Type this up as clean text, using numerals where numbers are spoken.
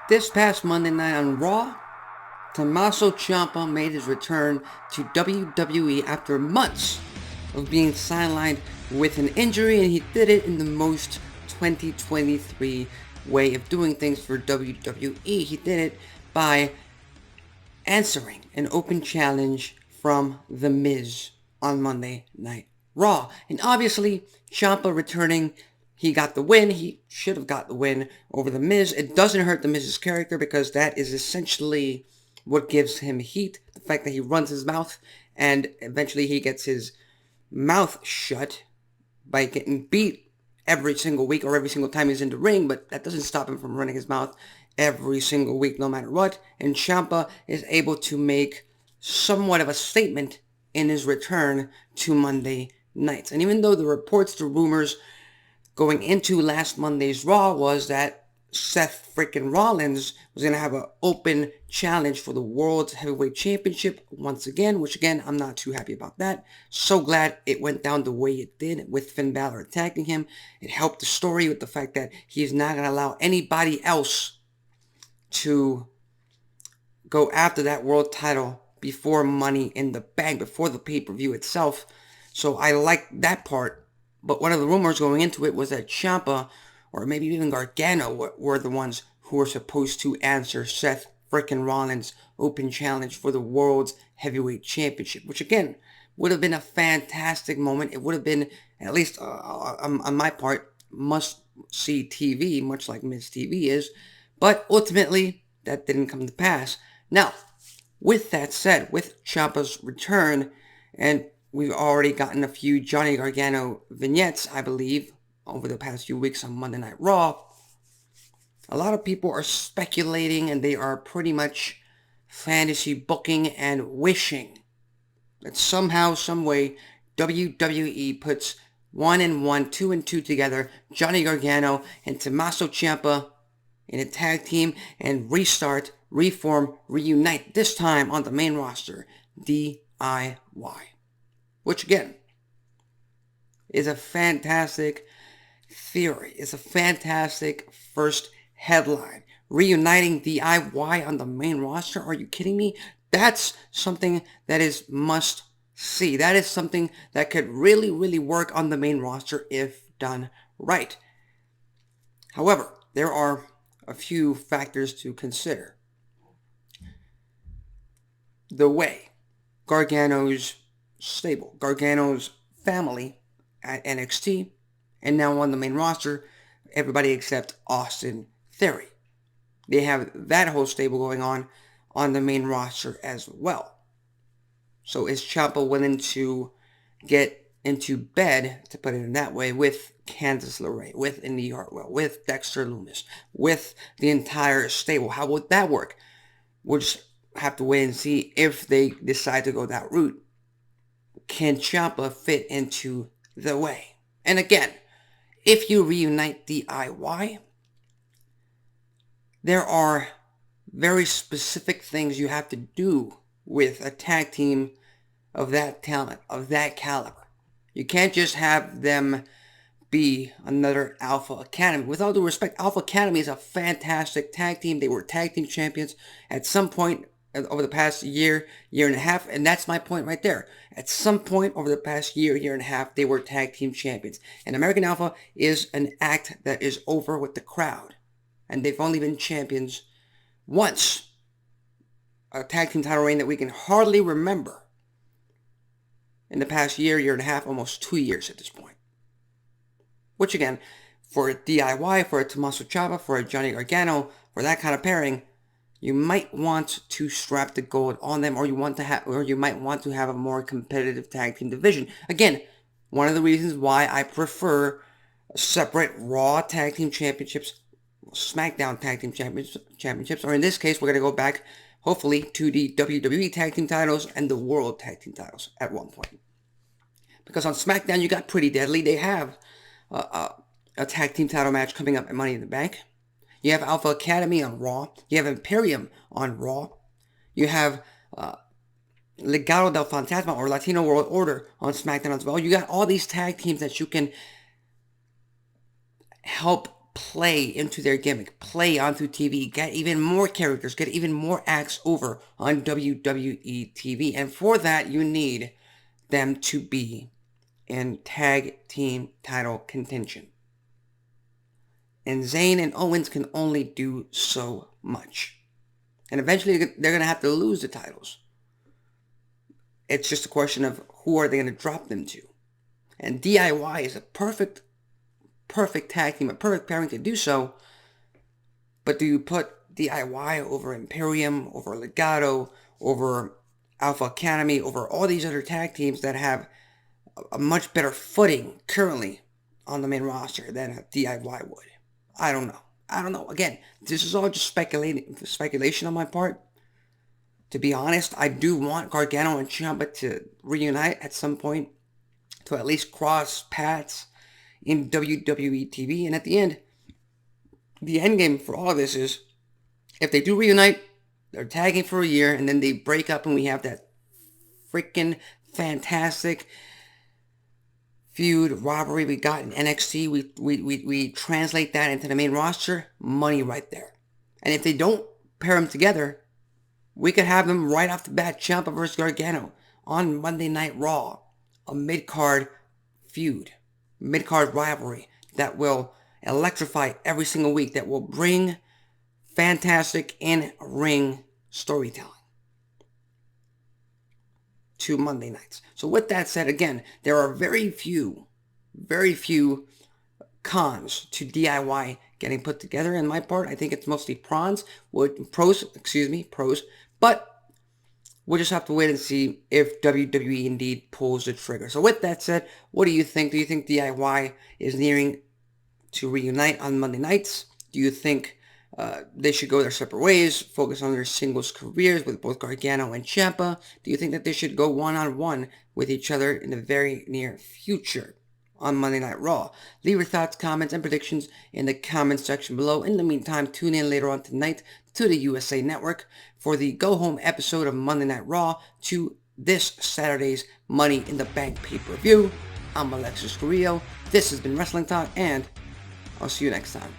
This past Monday night on Raw, Tomasso Ciampa made his return to WWE after months of being sidelined with an injury, and he did it in the most 2023 way of doing things for WWE. He did it by answering an open challenge from The Miz on Monday Night Raw. And obviously, Ciampa returning, he got the win. He should have got the win over The Miz. It doesn't hurt The Miz's character because that is essentially what gives him heat. The fact that he runs his mouth and eventually he gets his mouth shut by getting beat every single week or every single time he's in the ring, but that doesn't stop him from running his mouth every single week no matter what. And Ciampa is able to make somewhat of a statement in his return to Monday nights. And even though the reports, the rumors going into last Monday's Raw was that Seth freaking Rollins was going to have an open challenge for the World Heavyweight Championship once again, which again, I'm not too happy about that. So glad it went down the way it did with Finn Balor attacking him. It helped the story with the fact that he's not going to allow anybody else to go after that world title before Money in the Bank, before the pay-per-view itself. So I like that part. But one of the rumors going into it was that Ciampa, or maybe even Gargano, were the ones who were supposed to answer Seth frickin' Rollins' open challenge for the World's Heavyweight Championship, which again, would have been a fantastic moment. It would have been, at least on my part, must-see TV, much like Miz TV is. But ultimately, that didn't come to pass. Now, with that said, with Ciampa's return, and we've already gotten a few Johnny Gargano vignettes, I believe, over the past few weeks on Monday Night Raw. A lot of people are speculating and they are pretty much fantasy booking and wishing that somehow, someway, WWE puts 1 and 1, 2 and 2 together, Johnny Gargano and Tomasso Ciampa in a tag team and restart, reform, reunite, this time on the main roster, DIY. Which again, is a fantastic theory. It's a fantastic first headline. Reuniting DIY on the main roster? Are you kidding me? That's something that is must see. That is something that could really, really work on the main roster if done right. However, there are a few factors to consider. The way Gargano's stable, Gargano's family at NXT, and now on the main roster, everybody except Austin Theory. They have that whole stable going on the main roster as well. So is Ciampa willing to get into bed, to put it in that way, with Candice LeRae, with Indy Hartwell, with Dexter Lumis, with the entire stable? How would that work? We'll just have to wait and see if they decide to go that route. Can Ciampa fit into the way? And again, if you reunite DIY, there are very specific things you have to do with a tag team of that talent, of that caliber. You can't just have them be another Alpha Academy. With all due respect, Alpha Academy is a fantastic tag team. They were tag team champions at some point over the past year and a half, and that's my point right there. At some point over the past year and a half, they were tag team champions. And American Alpha is an act that is over with the crowd. And they've only been champions once. A tag team title reign that we can hardly remember in the past year and a half, almost 2 years at this point. Which again, for a DIY, for a Tomasso Ciampa, for a Johnny Gargano, for that kind of pairing, you might want to strap the gold on them, or you might want to have a more competitive tag team division. Again, one of the reasons why I prefer separate Raw Tag Team Championships, SmackDown Tag Team Championships, or in this case, we're going to go back, hopefully, to the WWE Tag Team titles and the World Tag Team titles at one point. Because on SmackDown, you got Pretty Deadly. They have a tag team title match coming up at Money in the Bank. You have Alpha Academy on Raw. You have Imperium on Raw. You have Legado del Fantasma or Latino World Order on SmackDown as well. You got all these tag teams that you can help play into their gimmick, play onto TV, get even more characters, get even more acts over on WWE TV. And for that, you need them to be in tag team title contention. And Zayn and Owens can only do so much. And eventually they're going to have to lose the titles. It's just a question of who are they going to drop them to. And DIY is a perfect tag team, a perfect pairing to do so. But do you put DIY over Imperium, over Legado, over Alpha Academy, over all these other tag teams that have a much better footing currently on the main roster than DIY would? I don't know. Again, this is all just speculation on my part. To be honest, I do want Gargano and Ciampa to reunite at some point, to at least cross paths in WWE TV. And at the end, the end game for all of this is, if they do reunite, they're tagging for a year, and then they break up and we have that freaking fantastic feud robbery we got in NXT. We translate that into the main roster, money right there. And if they don't pair them together, we could have them right off the bat, Ciampa versus Gargano on Monday Night Raw, a mid-card feud, mid-card rivalry that will electrify every single week, that will bring fantastic in-ring storytelling to Monday nights. So with that said, again, there are very few cons to DIY getting put together. In my part, I think it's mostly pros. But we'll just have to wait and see if WWE indeed pulls the trigger. So with that said, what do you think? Do you think DIY is nearing to reunite on Monday nights? Do you think they should go their separate ways, focus on their singles careers with both Gargano and Ciampa? Do you think that they should go one-on-one with each other in the very near future on Monday Night Raw? Leave your thoughts, comments, and predictions in the comments section below. In the meantime, tune in later on tonight to the USA Network for the go-home episode of Monday Night Raw to this Saturday's Money in the Bank pay-per-view. I'm Alexis Carrillo. This has been Wrestling Talk, and I'll see you next time.